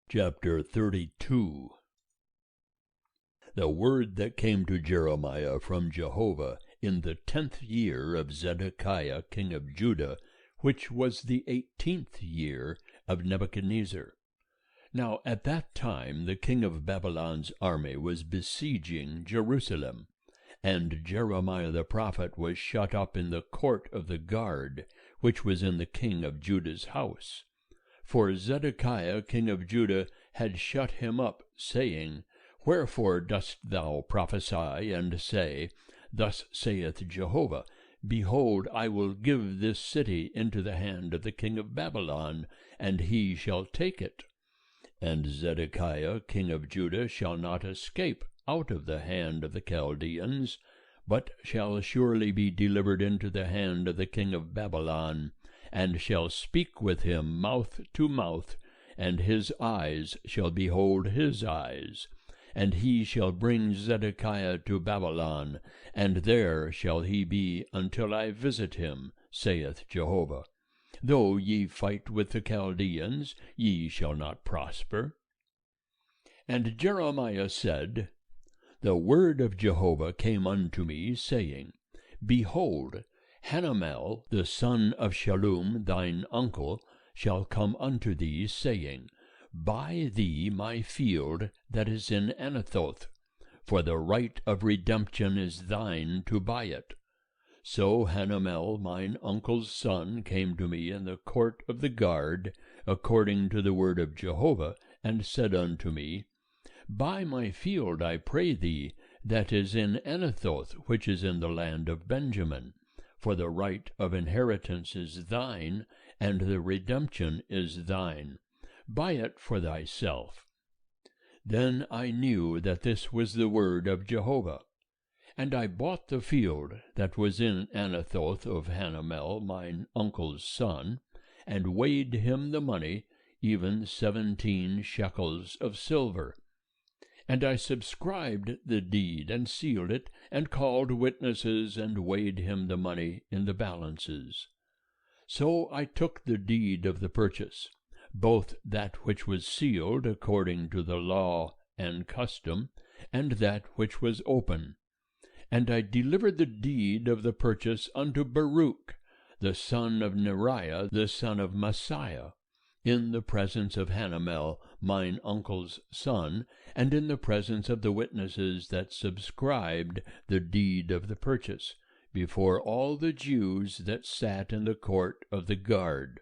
Chapter 32. The word that came to Jeremiah from Jehovah in the 10th year of Zedekiah king of Judah, which was the 18th year of Nebuchadnezzar. Now at that time the king of Babylon's army was besieging Jerusalem, and Jeremiah the prophet was shut up in the court of the guard, which was in the king of Judah's house. For Zedekiah king of Judah had shut him up, saying, Wherefore dost thou prophesy, and say, Thus saith Jehovah, Behold, I will give this city into the hand of the king of Babylon, and he shall take it. And Zedekiah king of Judah shall not escape out of the hand of the Chaldeans, but shall surely be delivered into the hand of the king of Babylon, and shall speak with him mouth to mouth, and his eyes shall behold his eyes. And he shall bring Zedekiah to Babylon, and there shall he be until I visit him, saith Jehovah. Though ye fight with the Chaldeans, ye shall not prosper. And Jeremiah said, The word of Jehovah came unto me, saying, Behold, Hanamel, the son of Shallum, thine uncle, shall come unto thee, saying, Buy thee my field that is in Anathoth, for the right of redemption is thine to buy it. So Hanamel, mine uncle's son, came to me in the court of the guard, according to the word of Jehovah, and said unto me, Buy my field, I pray thee, that is in Anathoth, which is in the land of Benjamin. For the right of inheritance is thine, and the redemption is thine. Buy it for thyself. Then I knew that this was the word of Jehovah. And I bought the field that was in Anathoth of Hanamel, mine uncle's son, and weighed him the money, even 17 shekels of silver. And I subscribed the deed, and sealed it, and called witnesses, and weighed him the money in the balances. So I took the deed of the purchase, both that which was sealed according to the law and custom, and that which was open. And I delivered the deed of the purchase unto Baruch, the son of Neriah, the son of Messiah, in the presence of Hanamel, mine uncle's son, and in the presence of the witnesses that subscribed the deed of the purchase, before all the Jews that sat in the court of the guard.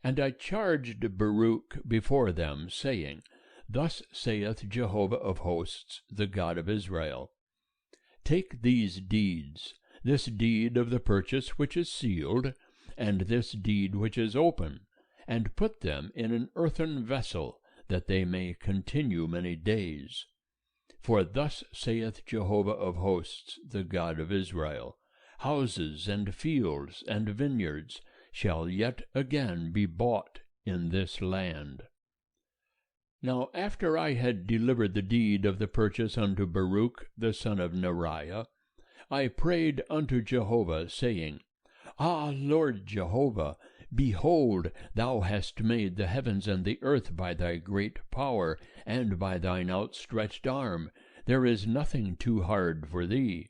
And I charged Baruch before them, saying, Thus saith Jehovah of hosts, the God of Israel, Take these deeds, this deed of the purchase which is sealed, and this deed which is open, and put them in an earthen vessel, that they may continue many days. For thus saith Jehovah of hosts, the God of Israel, Houses and fields and vineyards shall yet again be bought in this land. Now after I had delivered the deed of the purchase unto Baruch the son of Neriah, I prayed unto Jehovah, saying, Ah, Lord Jehovah, behold, thou hast made the heavens and the earth by thy great power, and by thine outstretched arm. There is nothing too hard for thee.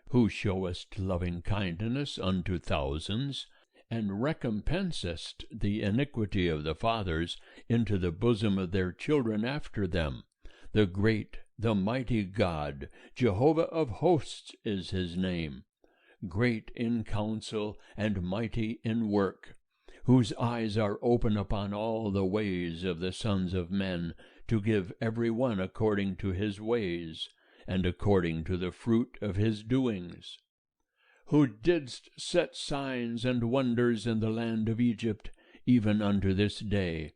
Who showest loving kindness unto thousands, and recompensest the iniquity of the fathers into the bosom of their children after them. The great, the mighty God, Jehovah of hosts is his name, great in counsel and mighty in work, whose eyes are open upon all the ways of the sons of men, to give every one according to his ways, and according to the fruit of his doings. Who didst set signs and wonders in the land of Egypt, even unto this day,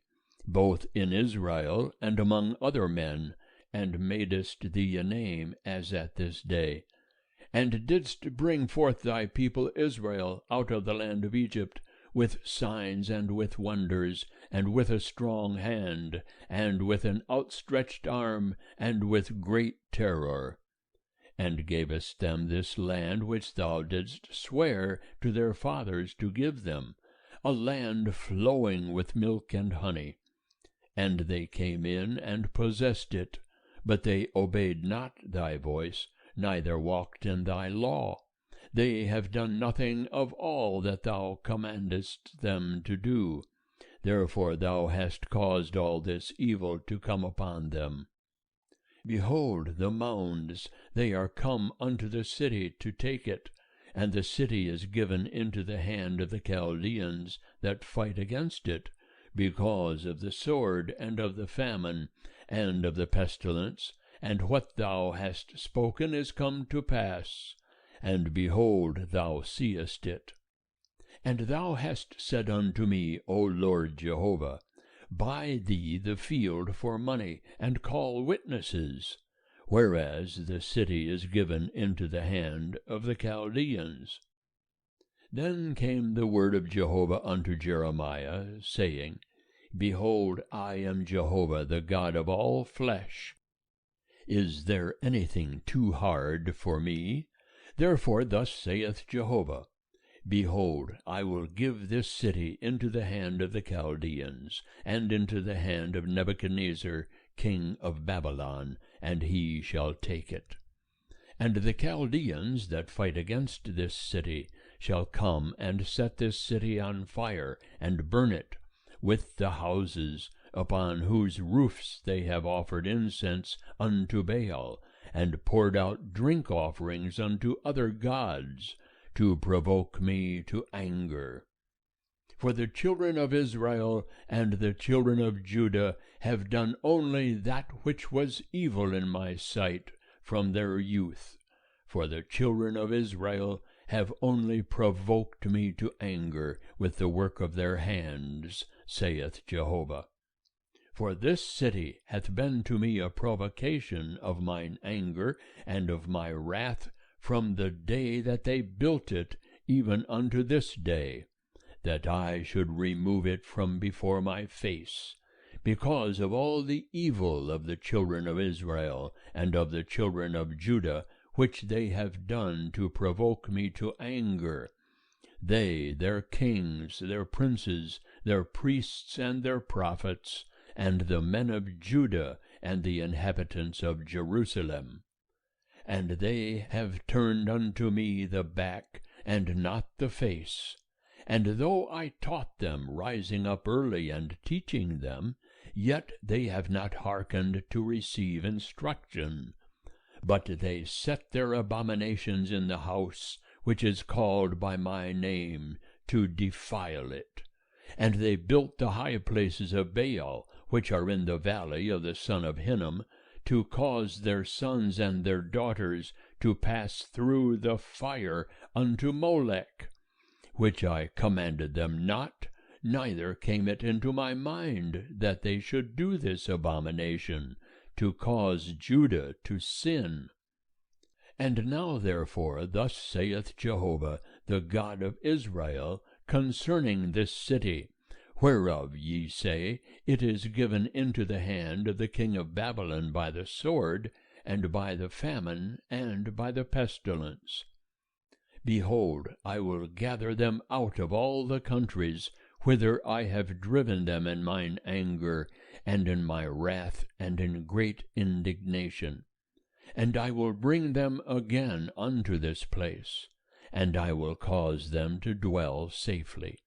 both in Israel and among other men, and madest thee a name as at this day, and didst bring forth thy people Israel out of the land of Egypt, with signs and with wonders, and with a strong hand, and with an outstretched arm, and with great terror, and gavest them this land which thou didst swear to their fathers to give them, a land flowing with milk and honey. And they came in and possessed it, but they obeyed not thy voice, neither walked in thy law. They have done nothing of all that thou commandest them to do. Therefore thou hast caused all this evil to come upon them. Behold the mounds, they are come unto the city to take it, and the city is given into the hand of the Chaldeans that fight against it, because of the sword, and of the famine, and of the pestilence, and what thou hast spoken is come to pass, and behold, thou seest it. And thou hast said unto me, O Lord Jehovah, buy thee the field for money, and call witnesses, whereas the city is given into the hand of the Chaldeans. Then came the word of Jehovah unto Jeremiah, saying, Behold, I am Jehovah, the God of all flesh. Is there anything too hard for me? Therefore thus saith Jehovah, Behold, I will give this city into the hand of the Chaldeans, and into the hand of Nebuchadnezzar, king of Babylon, and he shall take it. And the Chaldeans that fight against this city shall come and set this city on fire, and burn it, with the houses, upon whose roofs they have offered incense unto Baal, and poured out drink offerings unto other gods, to provoke me to anger. For the children of Israel and the children of Judah have done only that which was evil in my sight from their youth. For the children of Israel have only provoked me to anger with the work of their hands, saith Jehovah. For this city hath been to me a provocation of mine anger and of my wrath from the day that they built it even unto this day, that I should remove it from before my face, because of all the evil of the children of Israel and of the children of Judah, which they have done to provoke me to anger, they, their kings, their princes, their priests, and their prophets, and the men of Judah, and the inhabitants of Jerusalem. And they have turned unto me the back, and not the face. And though I taught them, rising up early and teaching them, yet they have not hearkened to receive instruction. But they set their abominations in the house which is called by my name, to defile it. And they built the high places of Baal, which are in the valley of the son of Hinnom, to cause their sons and their daughters to pass through the fire unto Molech, which I commanded them not, neither came it into my mind that they should do this abomination, to cause Judah to sin. And now therefore thus saith Jehovah, the God of Israel, concerning this city, whereof ye say, It is given into the hand of the king of Babylon by the sword, and by the famine, and by the pestilence. Behold, I will gather them out of all the countries whither I have driven them in mine anger, and in my wrath, and in great indignation. And I will bring them again unto this place, and I will cause them to dwell safely.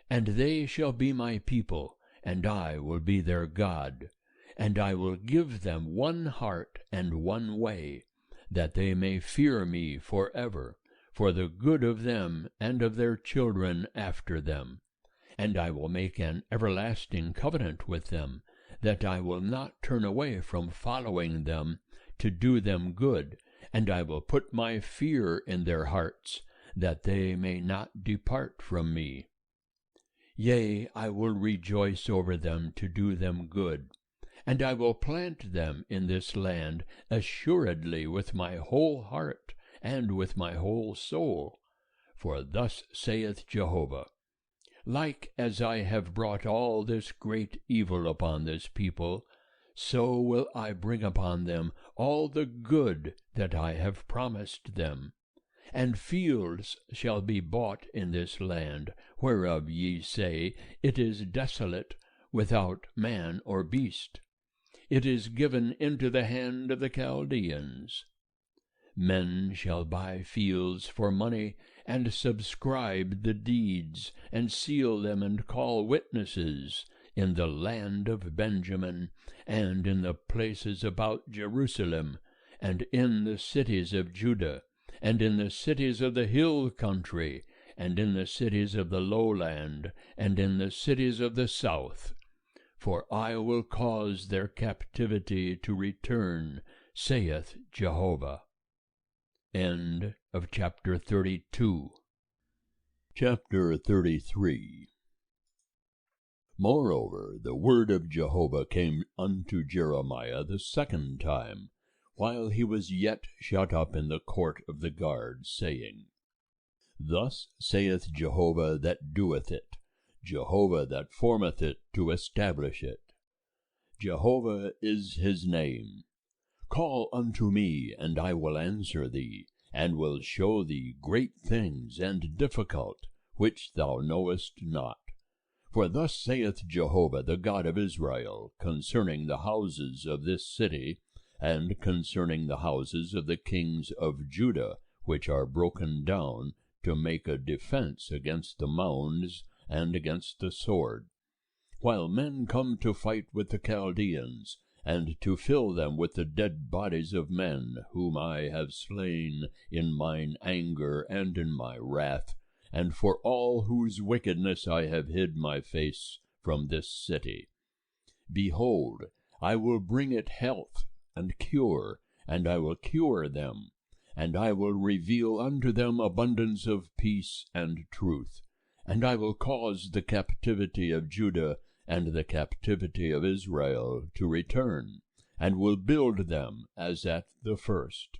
And they shall be my people, and I will be their God. And I will give them one heart and one way, that they may fear me forever, for the good of them and of their children after them. And I will make an everlasting covenant with them, that I will not turn away from following them to do them good, and I will put my fear in their hearts, that they may not depart from me. Yea, I will rejoice over them to do them good, and I will plant them in this land assuredly with my whole heart and with my whole soul. For thus saith Jehovah, Like as I have brought all this great evil upon this people, so will I bring upon them all the good that I have promised them. And fields shall be bought in this land, whereof ye say, It is desolate, without man or beast. It is given into the hand of the Chaldeans. Men shall buy fields for money, and subscribe the deeds, and seal them, and call witnesses, in the land of Benjamin, and in the places about Jerusalem, and in the cities of Judah, and in the cities of the hill country, and in the cities of the lowland, and in the cities of the south. For I will cause their captivity to return, saith Jehovah. End of chapter 32. Chapter 33. Moreover, the word of Jehovah came unto Jeremiah the second time, while he was yet shut up in the court of the guard, saying, Thus saith Jehovah that doeth it, Jehovah that formeth it to establish it. Jehovah is his name. Call unto me, and I will answer thee, and will show thee great things and difficult, which thou knowest not. For thus saith Jehovah, the God of Israel, concerning the houses of this city, and concerning the houses of the kings of Judah, which are broken down, to make a defense against the mounds and against the sword. While men come to fight with the Chaldeans, and to fill them with the dead bodies of men, whom I have slain in mine anger and in my wrath, and for all whose wickedness I have hid my face from this city. Behold, I will bring it health and cure, and I will cure them, and I will reveal unto them abundance of peace and truth. And I will cause the captivity of Judah and the captivity of Israel to return, and will build them as at the first.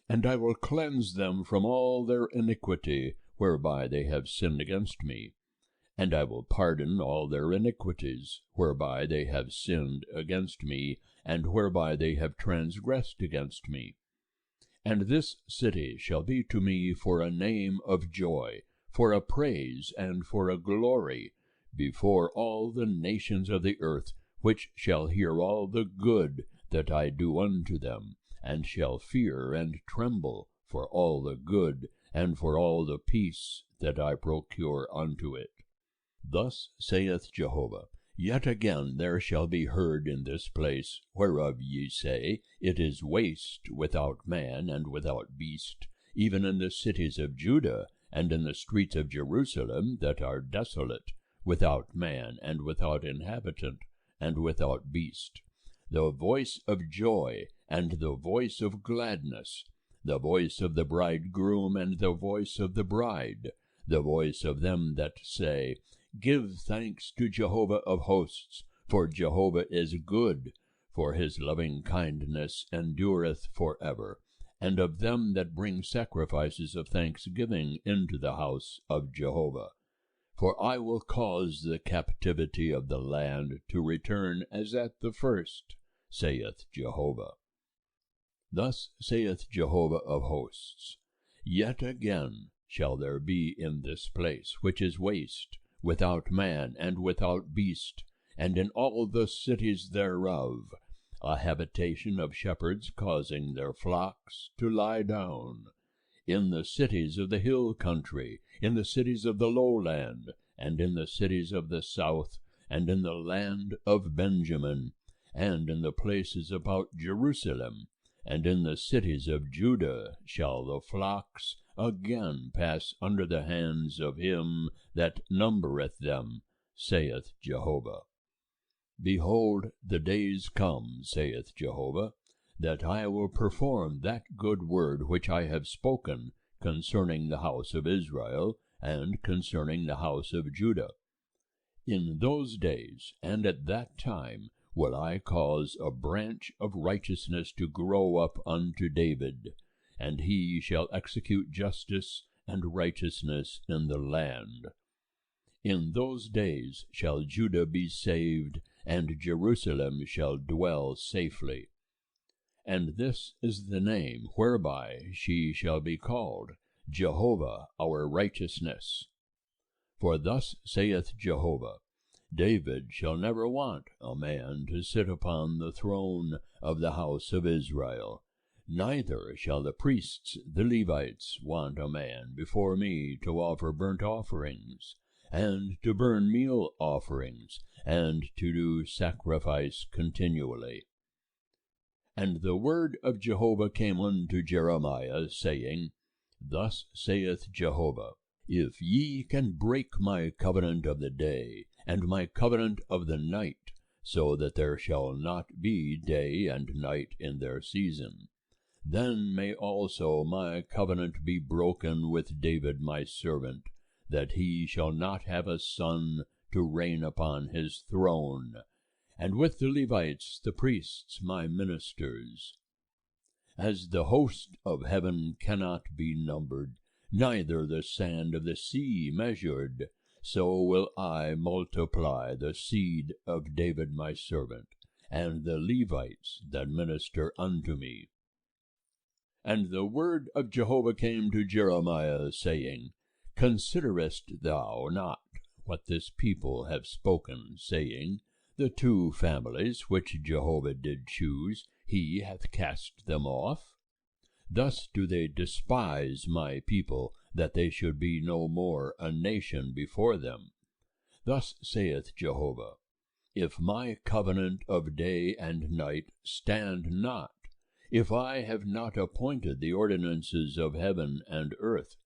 And I will cleanse them from all their iniquity, whereby they have sinned against me. And I will pardon all their iniquities, whereby they have sinned against me, and whereby they have transgressed against me. And this city shall be to me for a name of joy, for a praise, and for a glory, before all the nations of the earth, which shall hear all the good that I do unto them, and shall fear and tremble for all the good, and for all the peace that I procure unto it. Thus saith Jehovah, Yet again there shall be heard in this place, whereof ye say, It is waste without man and without beast, even in the cities of Judah, and in the streets of Jerusalem that are desolate, without man, and without inhabitant, and without beast. The voice of joy, and the voice of gladness, the voice of the bridegroom, and the voice of the bride, the voice of them that say, Give thanks to Jehovah of hosts, for Jehovah is good, for his loving kindness endureth for ever, and of them that bring sacrifices of thanksgiving into the house of Jehovah. For I will cause the captivity of the land to return as at the first, saith Jehovah. Thus saith Jehovah of hosts, Yet again shall there be in this place, which is waste, without man and without beast, and in all the cities thereof, a habitation of shepherds causing their flocks to lie down, in the cities of the hill country, in the cities of the lowland, and in the cities of the south, and in the land of Benjamin, and in the places about Jerusalem, and in the cities of Judah shall the flocks again pass under the hands of him that numbereth them, saith Jehovah. Behold, the days come, saith Jehovah, that I will perform that good word which I have spoken concerning the house of Israel, and concerning the house of Judah. In those days, and at that time, will I cause a branch of righteousness to grow up unto David, and he shall execute justice and righteousness in the land. In those days shall Judah be saved, and Jerusalem shall dwell safely. And this is the name whereby she shall be called, Jehovah our righteousness. For thus saith Jehovah, David shall never want a man to sit upon the throne of the house of Israel, neither shall the priests the Levites want a man before me to offer burnt offerings, and to burn meal offerings, and to do sacrifice continually. And the word of Jehovah came unto Jeremiah, saying, Thus saith Jehovah, If ye can break my covenant of the day, and my covenant of the night, so that there shall not be day and night in their season, then may also my covenant be broken with David my servant, that he shall not have a son to reign upon his throne, and with the Levites the priests my ministers. As the host of heaven cannot be numbered, neither the sand of the sea measured, so will I multiply the seed of David my servant, and the Levites that minister unto me. And the word of Jehovah came to Jeremiah, saying, Considerest thou not what this people have spoken, saying, The two families which Jehovah did choose, he hath cast them off? Thus do they despise my people, that they should be no more a nation before them. Thus saith Jehovah, If my covenant of day and night stand not, if I have not appointed the ordinances of heaven and earth,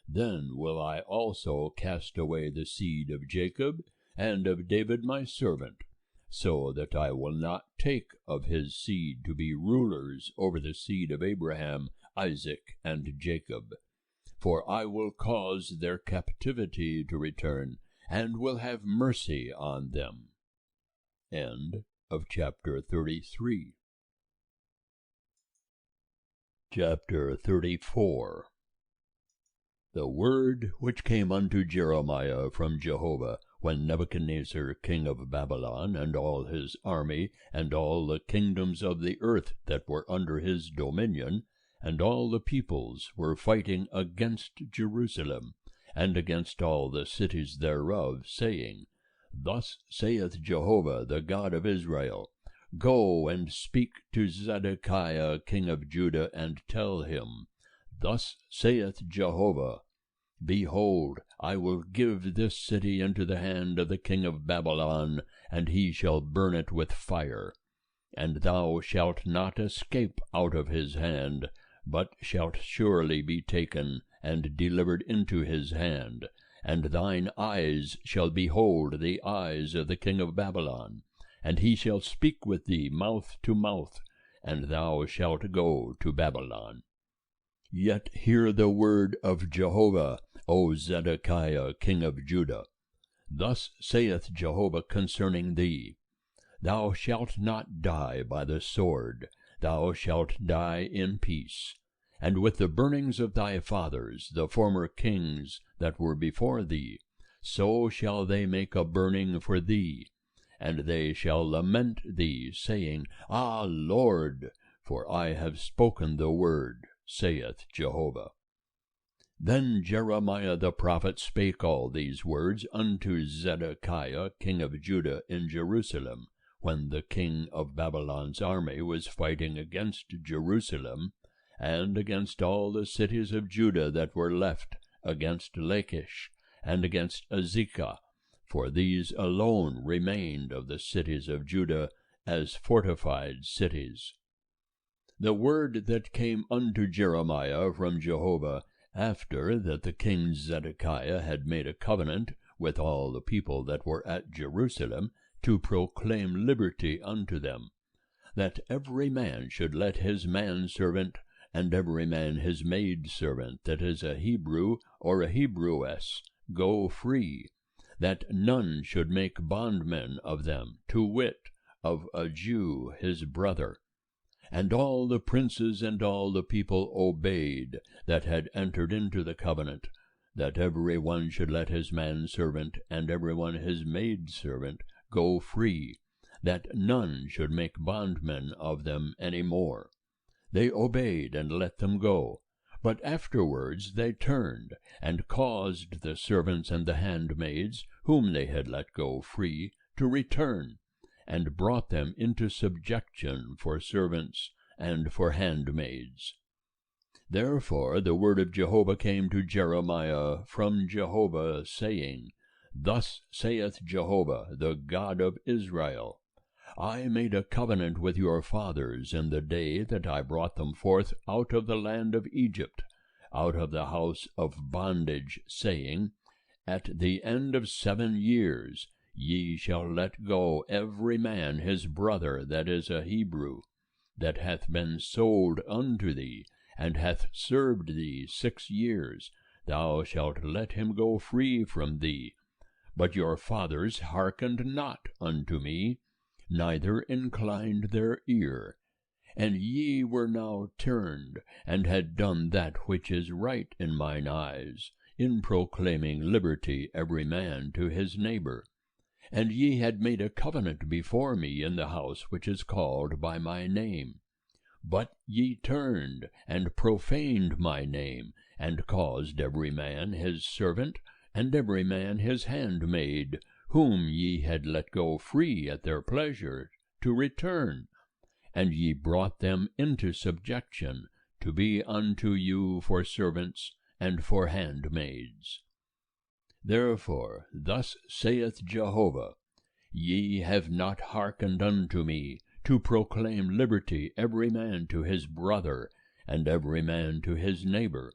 then will I also cast away the seed of Jacob and of David my servant, so that I will not take of his seed to be rulers over the seed of Abraham, Isaac, and Jacob. For I will cause their captivity to return, and will have mercy on them. End of chapter 33. Chapter 34. The word which came unto Jeremiah from Jehovah, when Nebuchadnezzar king of Babylon, and all his army, and all the kingdoms of the earth that were under his dominion, and all the peoples were fighting against Jerusalem, and against all the cities thereof, saying, Thus saith Jehovah, the God of Israel, Go and speak to Zedekiah king of Judah, and tell him, Thus saith Jehovah, Behold, I will give this city into the hand of the king of Babylon, and he shall burn it with fire. And thou shalt not escape out of his hand, but shalt surely be taken and delivered into his hand, and thine eyes shall behold the eyes of the king of Babylon, and he shall speak with thee mouth to mouth, and thou shalt go to Babylon. Yet hear the word of Jehovah, O Zedekiah king of Judah. Thus saith Jehovah concerning thee, Thou shalt not die by the sword, thou shalt die in peace. And with the burnings of thy fathers, the former kings that were before thee, so shall they make a burning for thee. And they shall lament thee, saying, Ah, Lord, for I have spoken the word, saith Jehovah. Then Jeremiah the prophet spake all these words unto Zedekiah king of Judah in Jerusalem, when the king of Babylon's army was fighting against Jerusalem, and against all the cities of Judah that were left, against Lachish, and against Azekah, for these alone remained of the cities of Judah as fortified cities. The word that came unto Jeremiah from Jehovah, after that the king Zedekiah had made a covenant with all the people that were at Jerusalem, to proclaim liberty unto them, that every man should let his manservant and every man his maidservant that is a Hebrew or a Hebrewess go free, that none should make bondmen of them, to wit, of a Jew his brother. And all the princes and all the people obeyed that had entered into the covenant, that every one should let his manservant and every one his maidservant go free, that none should make bondmen of them any more. They obeyed and let them go. But afterwards they turned, and caused the servants and the handmaids, whom they had let go free, to return, and brought them into subjection for servants and for handmaids. Therefore the word of Jehovah came to Jeremiah from Jehovah, saying, Thus saith Jehovah, the God of Israel, I made a covenant with your fathers in the day that I brought them forth out of the land of Egypt, out of the house of bondage, saying, At the end of 7 years ye shall let go every man his brother that is a Hebrew, that hath been sold unto thee, and hath served thee 6 years, thou shalt let him go free from thee. But your fathers hearkened not unto me, neither inclined their ear. And ye were now turned, and had done that which is right in mine eyes, in proclaiming liberty every man to his neighbor. And ye had made a covenant before me in the house which is called by my name. But ye turned, and profaned my name, and caused every man his servant, and every man his handmaid, whom ye had let go free at their pleasure, to return, and ye brought them into subjection, to be unto you for servants and for handmaids. Therefore thus saith Jehovah, Ye have not hearkened unto me, to proclaim liberty every man to his brother, and every man to his neighbor.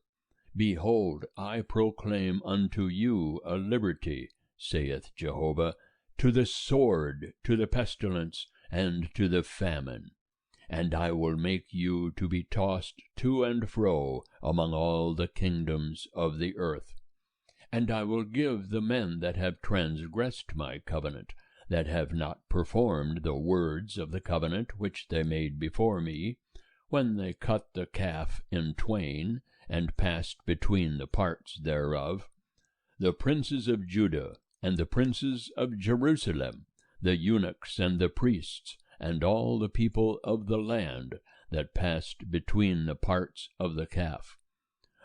Behold, I proclaim unto you a liberty, saith Jehovah, to the sword, to the pestilence, and to the famine. And I will make you to be tossed to and fro among all the kingdoms of the earth. And I will give the men that have transgressed my covenant, that have not performed the words of the covenant which they made before me, when they cut the calf in twain, and passed between the parts thereof, the princes of Judah, and the princes of Jerusalem, the eunuchs and the priests, and all the people of the land that passed between the parts of the calf.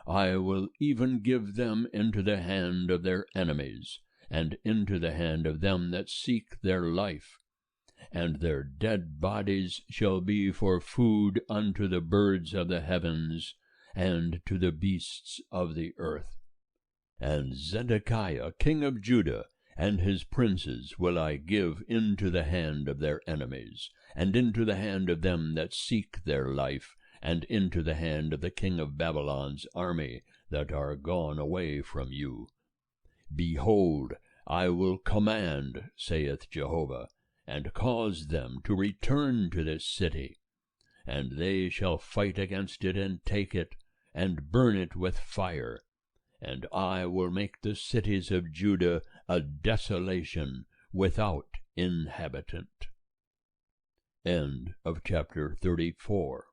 I will even give them into the hand of their enemies, and into the hand of them that seek their life. And their dead bodies shall be for food unto the birds of the heavens, and to the beasts of the earth. And Zedekiah king of Judah, and his princes will I give into the hand of their enemies, and into the hand of them that seek their life, and into the hand of the king of Babylon's army that are gone away from you. Behold, I will command, saith Jehovah, and cause them to return to this city, and they shall fight against it and take it, and burn it with fire. And I will make the cities of Judah a desolation without inhabitant. End of chapter 34.